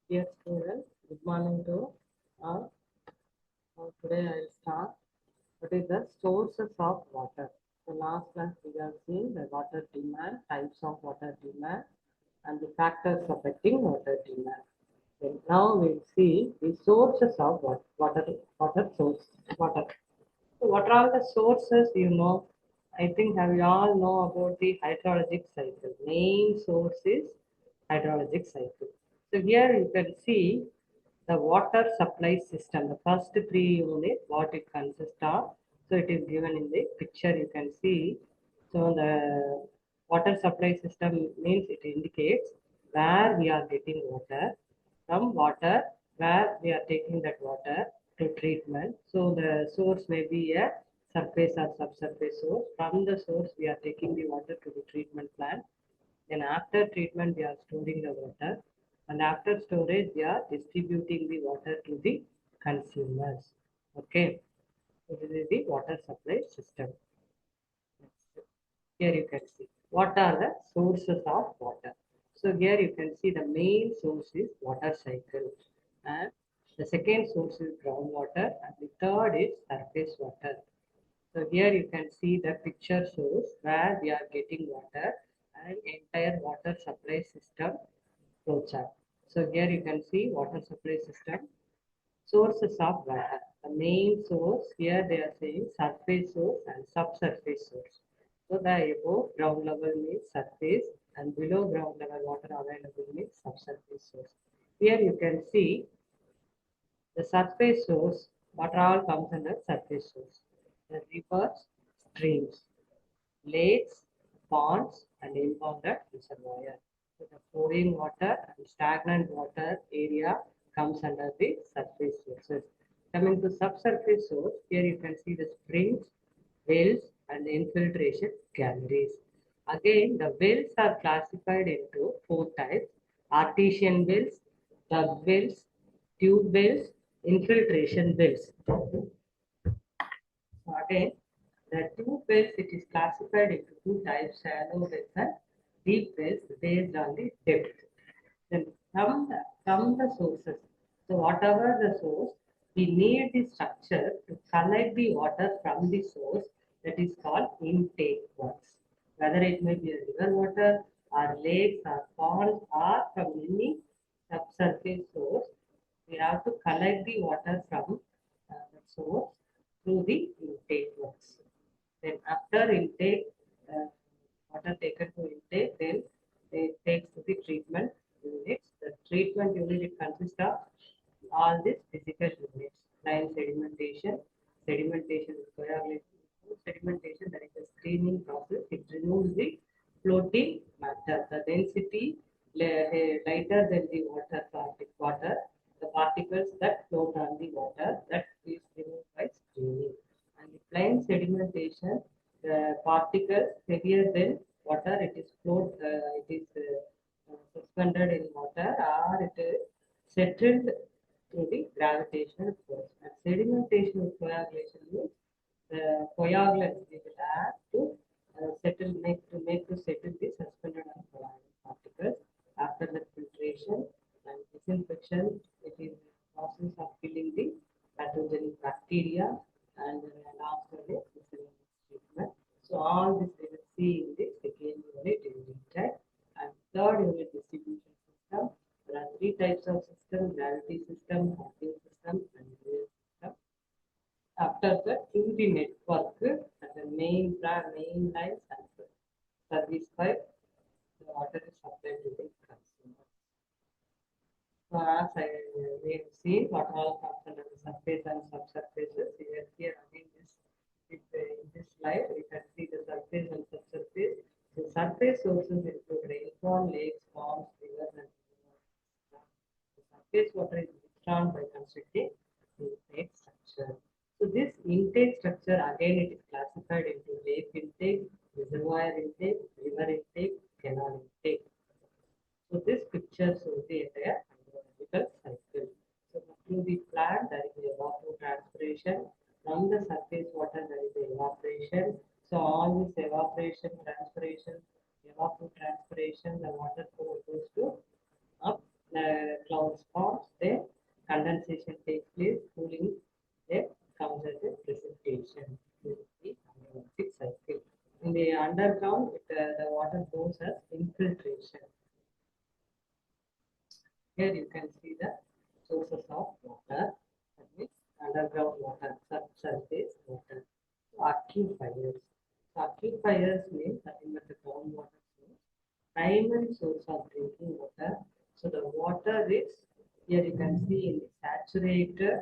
Dear students, good morning to all. Today I will start. What is the sources of water? So last class we have seen the water demand, types of water demand, and the factors affecting water demand. Then now we'll see the sources of water source, water. So what are all the sources? I think have you all know about the hydrologic cycle. Main source is hydrologic cycle. So here you can see the water supply system. The first three units, what it consists of. So it is given in the picture. You can see. So the water supply system means it indicates where we are getting water from water, where we are taking that water to treatment. So the source may be a surface or subsurface source. From the source, we are taking the water to the treatment plant. Then after treatment, we are storing the water. And after storage, we are distributing the water to the consumers. Okay. So this is the water supply system. Here you can see what are the sources of water. So here you can see the main source is water cycle, and the second source is groundwater, and the third is surface water. So here you can see the picture shows where we are getting water and entire water supply system flowchart. So here you can see water supply system. Sources of water. The main source here they are saying surface source and subsurface source. So the above ground level means surface and below ground level water available means subsurface source. Here you can see the surface source, water all comes under surface source. The rivers, streams, lakes, ponds, and impounded reservoir. So the flowing water and stagnant water area comes under the surface sources. Coming to subsurface source, here you can see the springs, wells, and infiltration galleries. Again, the wells are classified into four types: artesian wells, tub wells, tube wells, infiltration wells. So again, the two wells it is classified into two types, shallow wells and deep wells based on the depth. Then from the sources. So whatever the source, we need the structure to collect the water from the source that is called intake works. Whether it may be a river water or lakes or ponds or from any subsurface source, we have to collect the water from the source through the intake works. Then after intake, uh, water taken to intake, then it takes to the treatment units. The treatment unit it consists of all these physical units: line sedimentation, sedimentation is coagulation. Sedimentation, that is a screening process. It removes the floating matter. The density lighter than the water, the particles that float on the water, that is removed by screening. And the plain sedimentation, the particles heavier than water, it is suspended in water, or it is settled through the gravitational force. And sedimentation coagulation means the coagulants we will add to settle the suspended and coagulant particles. After the filtration and disinfection, it is the process of killing the pathogenic bacteria, and last one is miscellaneous treatment. So all this we will see in the second unit in detail. And third unit, distribution system. There are three types of system: gravity system, pumping system, and wheel system. After that, through the network, the main lines and service pipe, the water is supplied to the consumer. So as we have seen, what all comes under the surface and subsurfaces. Here again in this slide, we can see the surface and subsurface. The surface sources include rainfall, lakes, ponds, rivers, and the surface water is withdrawn by constructing intake structure. So this intake structure again it is classified into lake intake, reservoir intake, river intake, canal intake. So this picture shows the entire hydrological cycle. So through the plant there is evapotranspiration. From the surface water there is evaporation. So all this evapotranspiration, the water flow goes to up the clouds form infiltration. Here you can see the sources of water, that means underground water, subsurface water. So aquifers. So aquifers means nothing but the groundwater source, primary source of drinking water. So the water is, here you can see in the saturated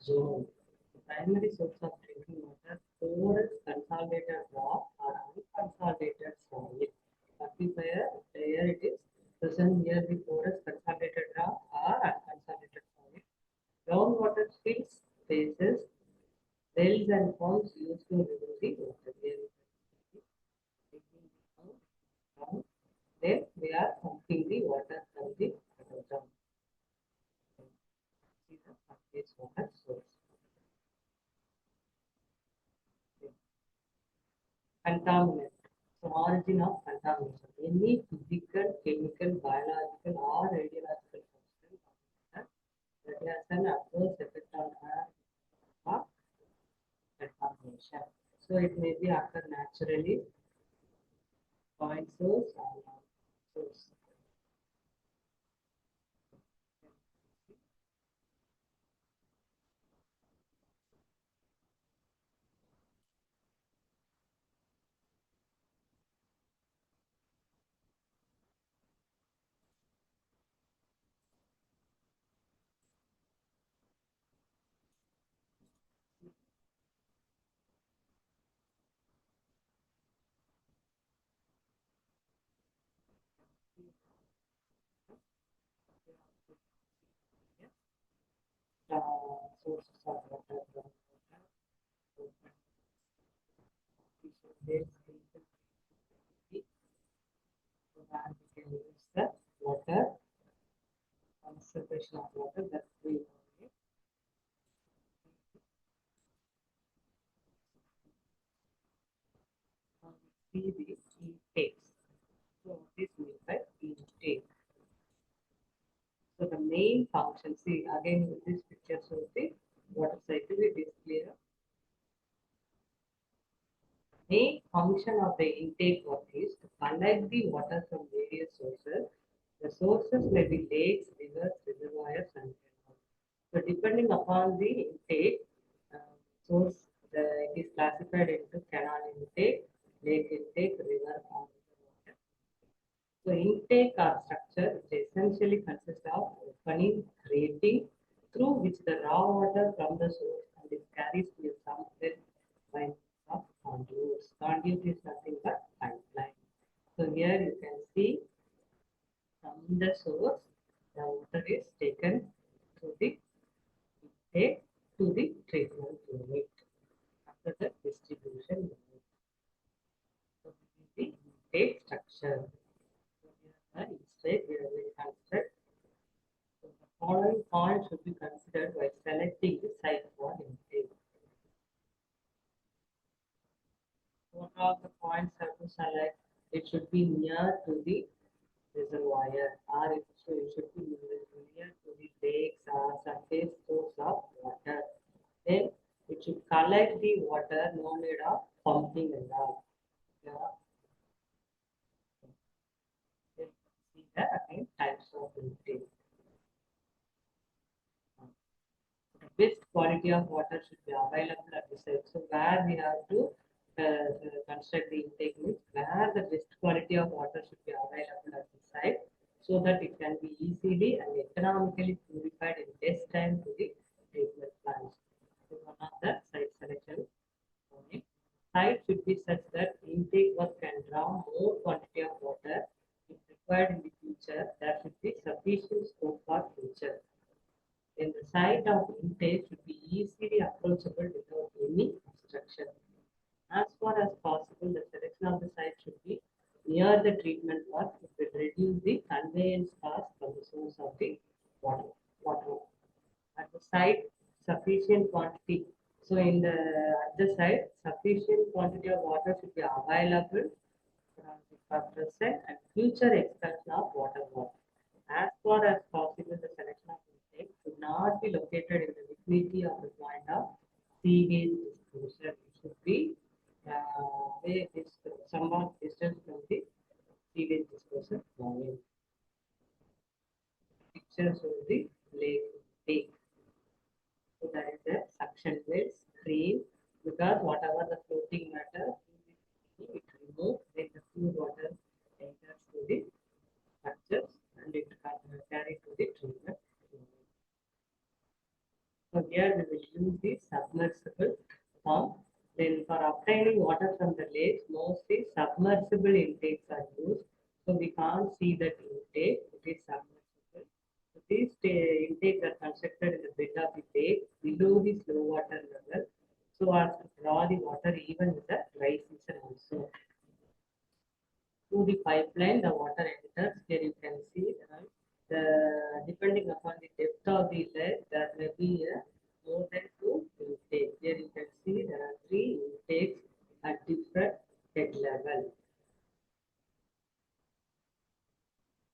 zone. The primary source of drinking water, porous consolidated rock or unconsolidated soil. Aquifer, here it is present near the porous consolidated rock or unconsolidated soil. Groundwater fills spaces, wells and ponds used to remove the water. Here you can see taking down. Then we are pumping the water from the underground. See the surface water source. Contaminant. So origin of contamination. Any physical, chemical, biological or radiological substance that has an adverse effect on her or contamination. So it may be occur naturally, point source or source. Sources of water from water. This so that we can use the water, conservation of water that we see the intakes. So this means by intake. So the main function, see again with this picture shows the water cycle, it is clear. Main function of the intake work is to collect the water from various sources. The sources may be lakes, rivers, reservoirs, and canals. So depending upon the intake source, it is classified into canal intake, lake intake, river, or reservoir. So intake or structure which essentially consists of opening, grating, through which the raw water from the source and is carried to a sump well by means of conduits. Conduit is nothing but pipeline. So here you can see from the source, the water is taken to the intake to the treatment unit after the distribution unit. So this is the intake structure. So here the intake we will consider. So the following points should be considered while selecting the site for intake. What are the points have to select? It should be near to the reservoir or it should be near to the lakes or surface source of water. Then it should collect the water, no need of pumping and all. Yeah. Then see the again types of intake. The best quality of water should be available at the site. So where we have to construct the intake means where the best quality of water should be available at the site, so that it can be easily and economically purified in less time to the treatment plants. So one of the site selection point. Site should be such that intake work can draw more quantity of water if required in the future. There should be sufficient scope for future. Then the site of intake should be easily approachable without any obstruction. As far as possible, the selection of the site should be near the treatment work. It will reduce the conveyance cost from the source of the water. At the site, sufficient quantity. So in the at the site, sufficient quantity of water should be available for present and future expansion of water work. As far as possible, the selection of intake should not be located in the vicinity of the point of sewage disposal. It should be somewhat distance from the sewage disposal moving. Picture shows the lake. So that is the suction waves free because whatever the floating matter it removes, then the pure water enters to the structures and it carried to the treatment. So here we will use the submersible pump. Then for obtaining water from the lakes, mostly submersible intakes are used. So we can't see that intake, it is submersible. So these intakes are constructed in the bed of the lake below the slow water level so as to draw the water even with the dry season also. Through the pipeline, the water enters. Here you can see the depending upon the depth of the lake, there may be a more than two intakes. Here you can see there are three intakes at different head level.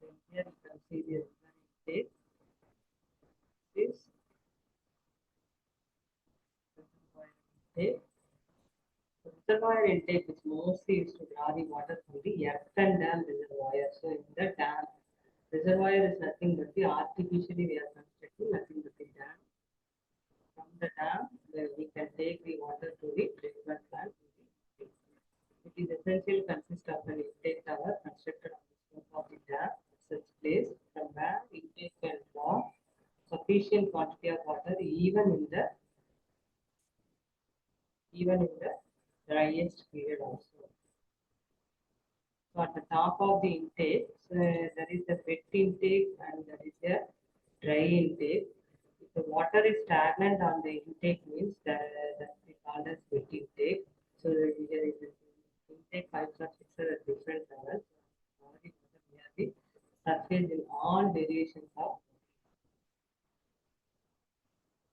And here you can see the intake. This intake. Reservoir intake is mostly used to draw the water from the earthen dam reservoir. So in the dam, reservoir is nothing but the artificially we are constructing nothing but the dam. From the dam, where we can take the water to the treatment plant. It is essentially consists of an intake tower constructed on the slope of the dam at such place from where intake can draw sufficient quantity of water even in the driest period also. So at the top of the intake, so there is a wet intake and there is a dry intake. If the water is stagnant on the intake means that we call as wet intake. So here is the intake pipes are fixed at different levels. We have the surface in all variations of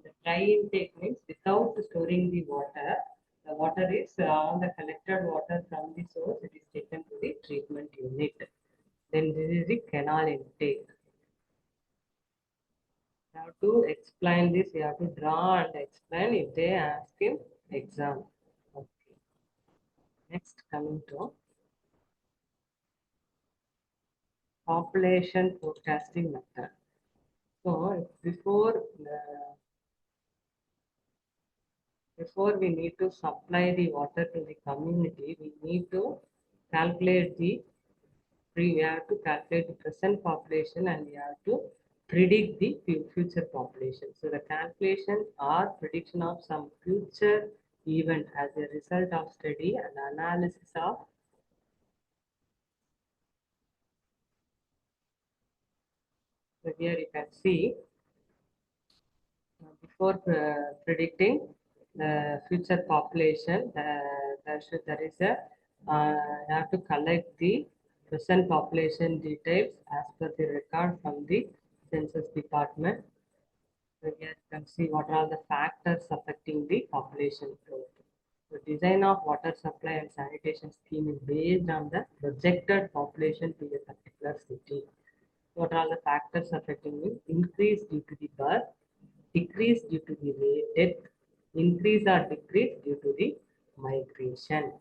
the dry intake means without storing the water is all the collected water from the source, it is taken to the treatment unit. Then this is the canal intake. You have to explain this, you have to draw and explain if they ask in exam. Okay. Next, coming to population forecasting method. So before we need to supply the water to the community, we need to calculate we have to calculate the present population and we have to predict the future population. So the calculation or prediction of some future event as a result of study and analysis of so here you can see before predicting the future population, there is a you have to collect the present population details as per the record from the census department. So here you can see what are the factors affecting the population growth. The design of water supply and sanitation scheme is based on the projected population to a particular city. What are the factors affecting it? Increase due to the birth, decrease due to the death, increase or decrease due to the migration.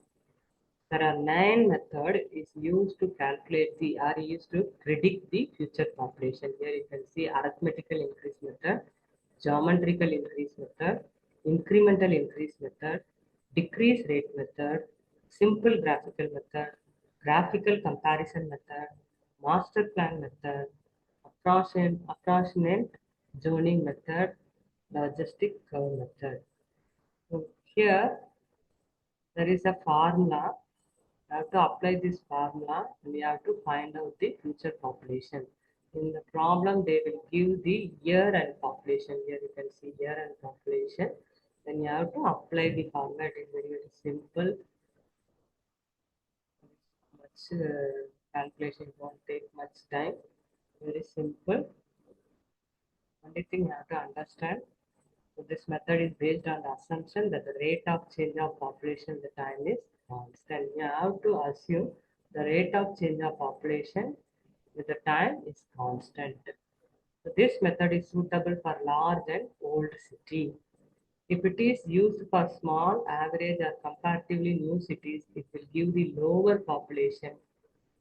There are 9 methods is used to calculate the or used to predict the future population. Here you can see arithmetical increase method, geometrical increase method, incremental increase method, decrease rate method, simple graphical method, graphical comparison method, master plan method, approximate zoning method, logistic curve method. So here there is a formula. You have to apply this formula and you have to find out the future population. In the problem, they will give the year and population. Here you can see year and population. Then you have to apply the formula. It is very, very simple. Much calculation won't take much time. Very simple. Only thing you have to understand. So this method is based on the assumption that the rate of change of population at the time is constant. You have to assume the rate of change of population with the time is constant. So this method is suitable for large and old city. If it is used for small, average or comparatively new cities, it will give the lower population.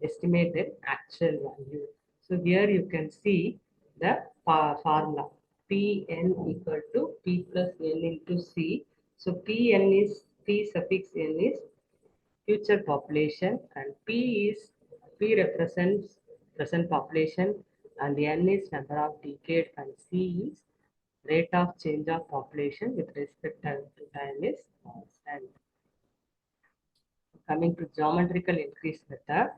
estimate the actual value. So here you can see the formula Pn equal to P plus N into C. So Pn is P suffix N is future population, and P represents present population, and N is number of decades, and C is rate of change of population with respect to time is constant. Coming to geometrical increase method.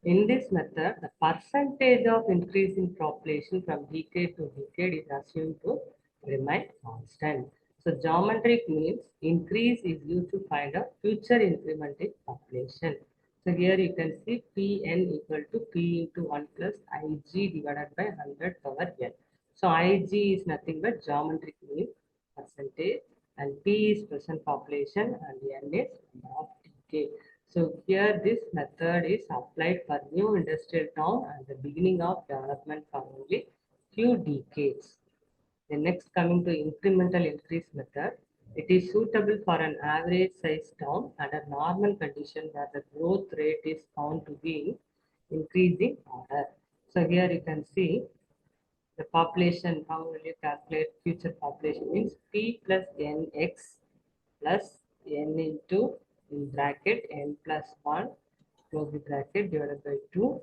In this method, the percentage of increase in population from decade to decade is assumed to remain constant. So geometric means increase is used to find a future increment in population. So here you can see Pn equal to P into 1 plus Ig divided by 100 power n. So Ig is nothing but geometric mean percentage, and P is present population, and N is number of decade. So here this method is applied for new industrial town and the beginning of development for only few decades. The next coming to incremental increase method. It is suitable for an average size town under normal condition where the growth rate is found to be in increasing order. So here you can see the population, how will you calculate future population means P plus Nx plus N into in bracket N plus 1 close the bracket divided by 2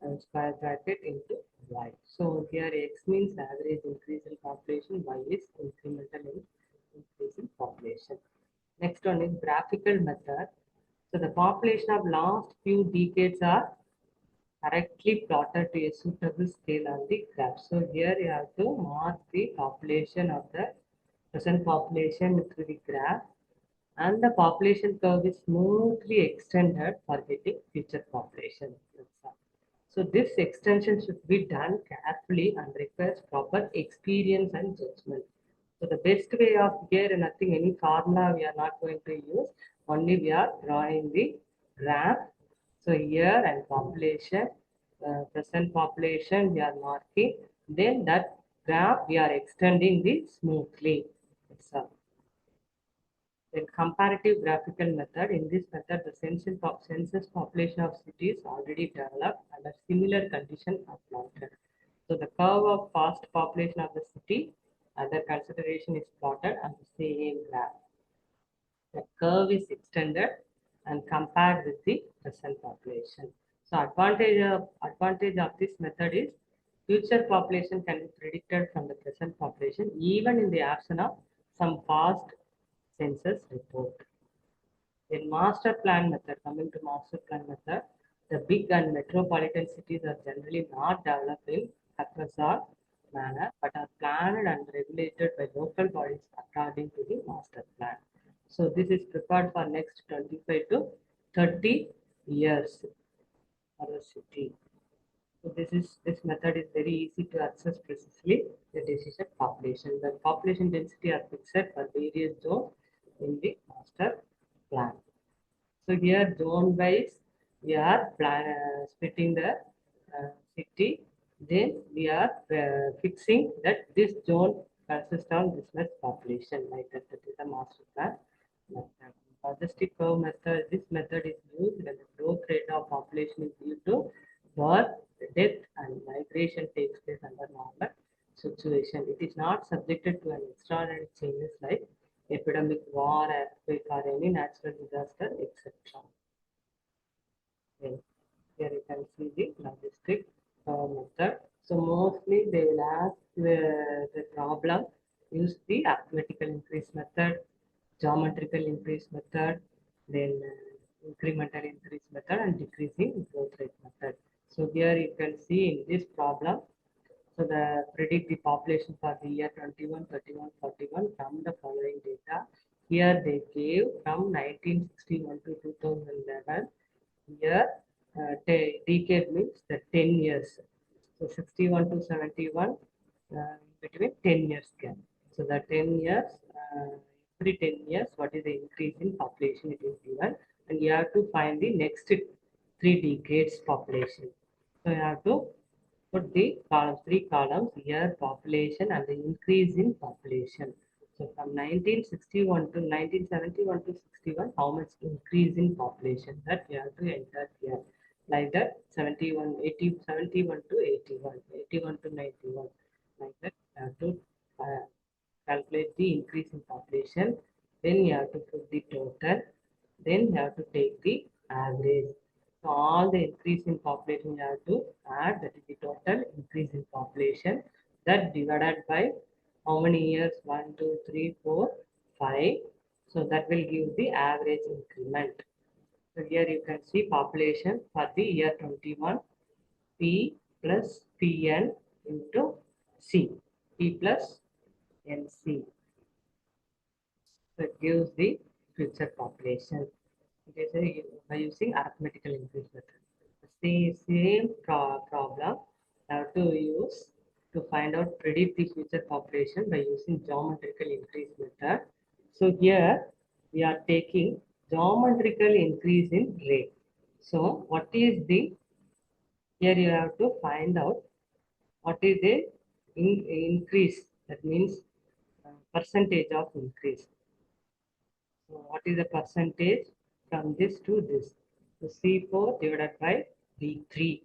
and square bracket into Y. So here X means average increase in population, Y is incremental increase in population. Next one is graphical method. So the population of last few decades are correctly plotted to a suitable scale on the graph. So here you have to mark the population of the present population through the graph, and the population curve is smoothly extended for getting future population. So this extension should be done carefully and requires proper experience and judgment. So the best way of here, nothing, any formula we are not going to use, only we are drawing the graph. So here and population, present population we are marking, then that graph we are extending the smoothly. So, then comparative graphical method. In this method, the census population of cities already developed under similar conditions are plotted. So the curve of past population of the city under consideration is plotted on the same graph. The curve is extended and compared with the present population. So advantage of this method is future population can be predicted from the present population even in the absence of some past census report. In master plan method, coming to master plan method, the big and metropolitan cities are generally not developed in haphazard manner, but are planned and regulated by local bodies according to the master plan. So this is prepared for next 25 to 30 years for the city. So this method is very easy to access precisely the decision population. The population density are fixed for various zones in the master plan. So here zone wise we are splitting the city. Then we are fixing that this zone consists of this much population, like that. That is the master plan method. Logistic curve method. This method is used when the growth rate of population is due to birth, death, and migration takes place under normal situation. It is not subjected to an extraordinary changes like epidemic, war, earthquake, or any natural disaster, etc. Okay. Here you can see the logistic method. So mostly they will ask the problem, use the arithmetical increase method, geometrical increase method, then incremental increase method, and decreasing growth rate method. So here you can see in this problem, so the predict the population for the year 21, 31, 41 from the following data. Here they gave from 1961 to 2011. Here decade means the 10 years. So 61 to 71 between 10 years gap. So the 10 years, every 10 years, what is the increase in population it is given, and you have to find the next 3 decades population. So you have to put the columns, 3 columns, year, population, and the increase in population. So from 1961 to 1971 to 61, how much increase in population that you have to enter here. like that 71, 80, 71 to 81, 81 to 91, like that. You have to uh, calculate the increase in population, then you have to put the total, then you have to take the average. So all the increase in population you have to add, that is the total increase in population, that divided by how many years, 1, 2, 3, 4, 5. So that will give the average increment. So here you can see population for the year 21, P plus Pn into C, P plus NC. So it gives the future population. Okay, so by using arithmetical increase method. The same problem I have to use to find out predict the future population by using geometrical increase method. So here we are taking geometrical increase in rate. So what is the, here you have to find out what is the increase, that means percentage of increase. So what is the percentage from this to this? So C4 divided by D3.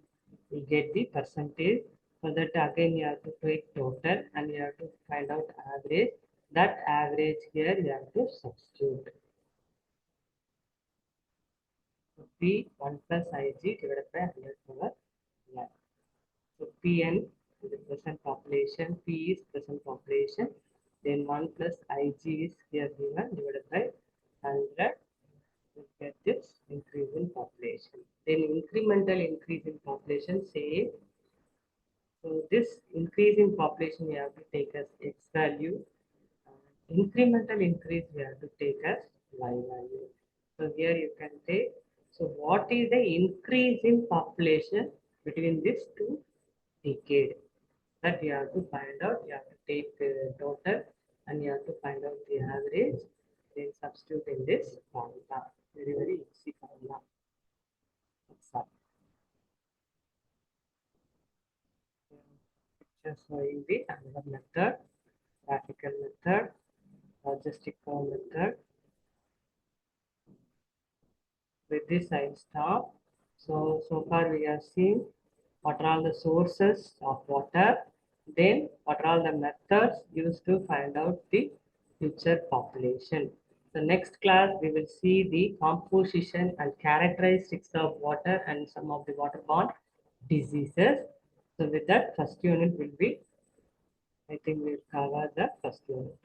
We get the percentage. For that again you have to take total and you have to find out average. That average here you have to substitute. So P1 plus Ig divided by 100 power 1. So Pn is the present population, P is present population, then 1 plus Ig is here given divided by 100. We get this increase in population. Then incremental increase in population, say, so this increase in population we have to take as x value. Incremental increase we have to take as y value. So here you can take, so what is the increase in population between these two decades? That you have to find out. You have to take the total and you have to find out the average, then substitute in this formula. Very, very easy formula. That's all. Picture showing the another method, graphical method, logistical method. With this, I stop. So far we have seen what are all the sources of water, then what are all the methods used to find out the future population. The next class we will see the composition and characteristics of water and some of the waterborne diseases. So with that, first unit will be, I think we'll cover the first unit.